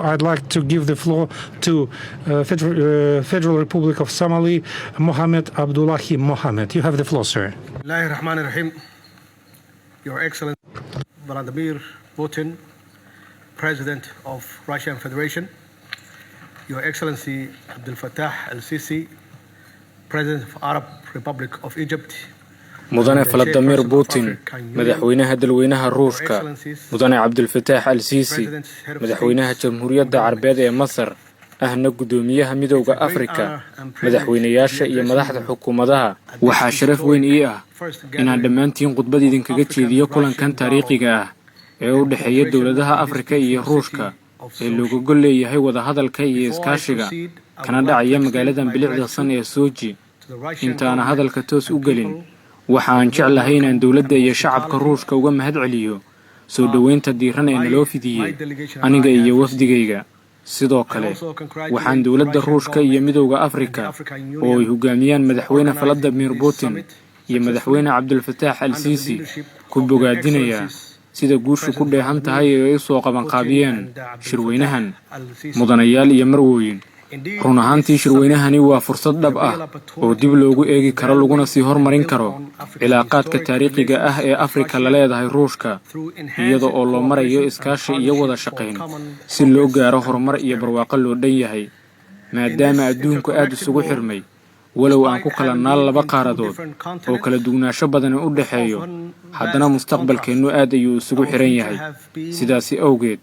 I'd like to give the floor to Federal Republic of Somalia, Maxamed Cabdullaahi Maxamed. You have the floor, sir. Bismillahirrahmanirrahim. Your Excellency Vladimir Putin, President of Russian Federation, Your Excellency Abdel Fattah al-Sisi, President of Arab Republic of Egypt, Mudane Vladimir Putin, Madaxweynaha Dalweynaha Ruushka, Mudane Abdel Fattah al-Sisi, Madaxweynaha Jamhuuriyadda Carbeed ee Masar, ahna gudoomiyaha midowga Afrika, madaxweynayaasha iyo madaxda xukuumadaha. Waxaa sharaf weyn ii ah inaan dhammaantiin khudbad idinkaga jeediyo kulankan taariikhiga ah ee u dhexeeya dowladaha Afrika iyo Ruushka ee looga gol leeyahay wada hadalka iyo iskaashiga kana dhacaya magaalada bilicdasan ee Sochi. Intaana hadalka toos u gelin, waxaan jeclahay inaan dowladda iyo shacabka Ruushka uga mahadceliyo soo dhaweynta diiran ee naloo fidiyay aniga iyo wafdigayga. sidoo kale waxaan dowladda Ruushka iyo midowga Afrika oo ay hogaamiyaan madaxweyne Vladimir Putin iyo madaxweyne Abdel Fattah al-Sisi ku bogaadinaya sida guushu ku dheehan tahay ee ay soo qaban qaabiyeen shir-weynahan. Mudanayaal iyo marwooyin, run ahaantii shir-weynahani waa fursad dhab ah oo dib loogu eegi karo laguna sii hormarin karo cilaaqaadka taariikhiga ah ee Afrika la leedahay Ruushka, iyada oo loo marayo iskaashi iyo wada shaqayn si loo gaaro horumar iyo barwaaqo loo dhan yahay. maadaama adduunku aad isugu xirmay, walow aan ku kala naal laba qaaradood oo kala duwanaansho badan u dhaxeeyo, haddana mustaqbalkeenu aad ayuu isugu xiran yahay. sidaasi awgeed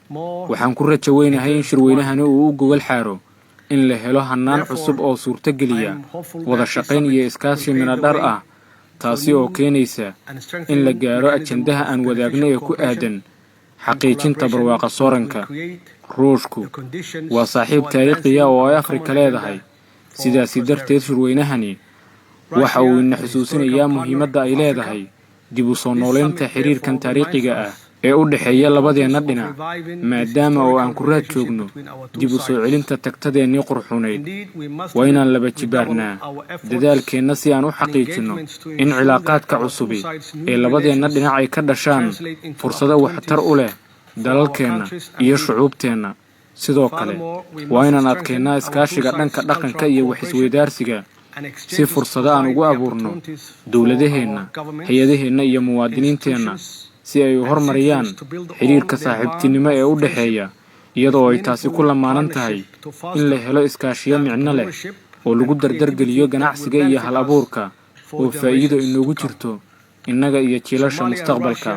waxaan ku rajo weynahay in shir-weynahani uu u gogol xaaro in la helo hannaan cusub oo suurtageliya wada shaqayn iyo iskaashi minadhar ah, taasi oo keenaysa in la gaaro ajandaha aan wadaagno ee ku aadan xaqiijinta barwaaqa sooranka. Ruushku waa saaxiib taariikhi ah oo ay Afrika leedahay, sidaasi darteed shir-weynahani waxa uu ina xusuusinayaa muhiimadda ay leedahay dib u soo nooleynta xiriirkan taariikhiga ah ee u dhaxeeya labadeena dhinac, maadaama oo aan ku raad joogno dib u soo celinta tagtadeennii qurxunayd. waa inaan laba jibaarnaa dadaalkeenna si aan u xaqiijinno in cilaaqaadka cusubi ee labadeena dhinac ay ka dhashaan fursado waxtar u leh dalalkeenna iyo shucuubteenna. sidoo kale waa inaan adkeennaa iskaashiga dhanka dhaqanka iyo wax-isweydaarsiga si fursado aan ugu abuurno dowladaheenna, hay-adaheenna iyo muwaadiniinteenna si ay u horumariyaan xiriirka saaxiibtinimo ee u dhaxeeya, iyadoo ay taasi ku lamaanan tahay in la helo iskaashiyo micno leh oo lagu dardargeliyo ganacsiga iyo hal-abuurka oo faa'iido inoogu jirto innaga iyo jiilasha mustaqbalka.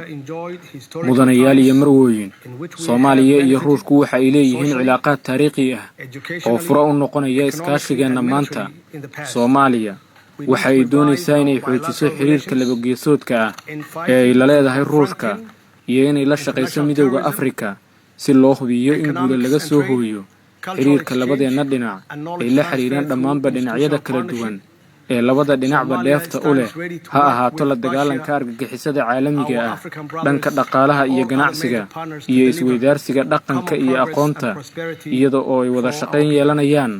Mudanayaal iyo marwooyin, Soomaaliya iyo Ruushku waxa ay leeyihiin cilaaqaad taariikhi ah oo furo u noqonaya iskaashigeenna maanta. Soomaaliya waxa ay doonaysaa inay xoojiso xiriirka labageesoodka ah ee ay la leedahay Ruushka iyo inay la shaqayso midowga Afrika si loo hubiyo in guulo laga soo hooyo xiriirka labadeena dhinac ay la xiriiraan dhammaanba dhinacyada kala duwan ee labada dhinacba dheefta u leh, ha ahaato la dagaalanka argagixisada caalamiga ah, dhanka dhaqaalaha iyo ganacsiga, iyo isweydaarsiga dhaqanka iyo aqoonta, iyada oo ay wada shaqayn yeelanayaan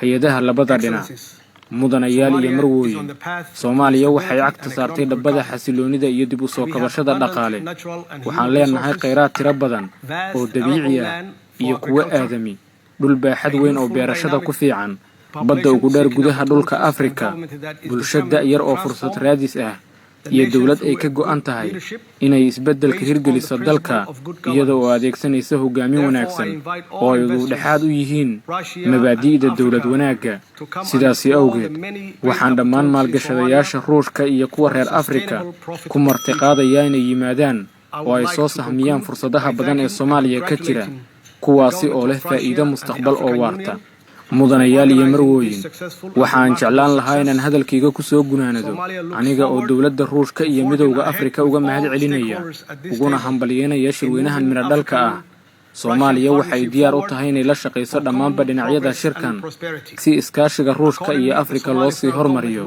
hay-adaha labada dhinac. Mudanayaal iyo marwooyin, Soomaaliya waxay cagta saartay dhabbada xasiloonida iyo dib u soo kabashada dhaqaale. waxaan leenahay kheyraad tiro badan oo dabiici ah iyo kuwo aadami, dhul baaxad weyn oo beerashada ku fiican, badda ugu dheer gudaha dhulka Afrika, bulsho da'yar oo fursad raadis ah, iyo dowlad ay ka go'an tahay inay isbeddelka hirgeliso dalka iyada oo adeegsanaysa hogaamin wanaagsan oo ay udhexaad u yihiin mabaadi'da dowlad wanaagga. sidaasi awgeed waxaan dhammaan maalgashadayaasha Ruushka iyo kuwa reer Afrika ku martiqaadayaa inay yimaadaan oo ay soo sahmiyaan fursadaha badan ee Soomaaliya ka jira, kuwaasi oo leh faa'iido mustaqbal oo waarta. Mudanayaal iyo marwooyin, waxaan jeclaan lahaa inaan hadalkayga ku soo gunaanado aniga oo dowladda Ruushka iyo midowga Afrika uga mahad celinaya uguna hambalyeynaya shir-weynahan midho-dhalka ah. Soomaaliya waxay diyaar u tahay inay la shaqayso dhammaanba dhinacyada shirkan si iskaashiga Ruushka iyo Afrika loo sii hormariyo,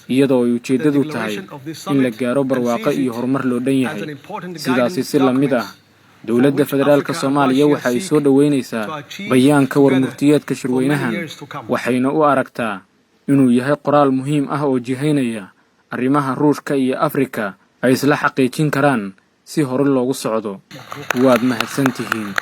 iyadoo ay ujeeddadu tahay in la gaaro barwaaqo iyo horumar loo dhan yahay. sidaasi si la mid ah, dowladda Federaalka Soomaaliya waxa ay soo dhaweynaysaa bayaanka warmurtiyeedka shir-weynahan, waxayna u aragtaa inuu yahay qoraal muhiim ah oo jihaynaya arrimaha Ruushka iyo Afrika ay isla xaqiijin karaan si hore loogu socdo. waad mahadsantihiin.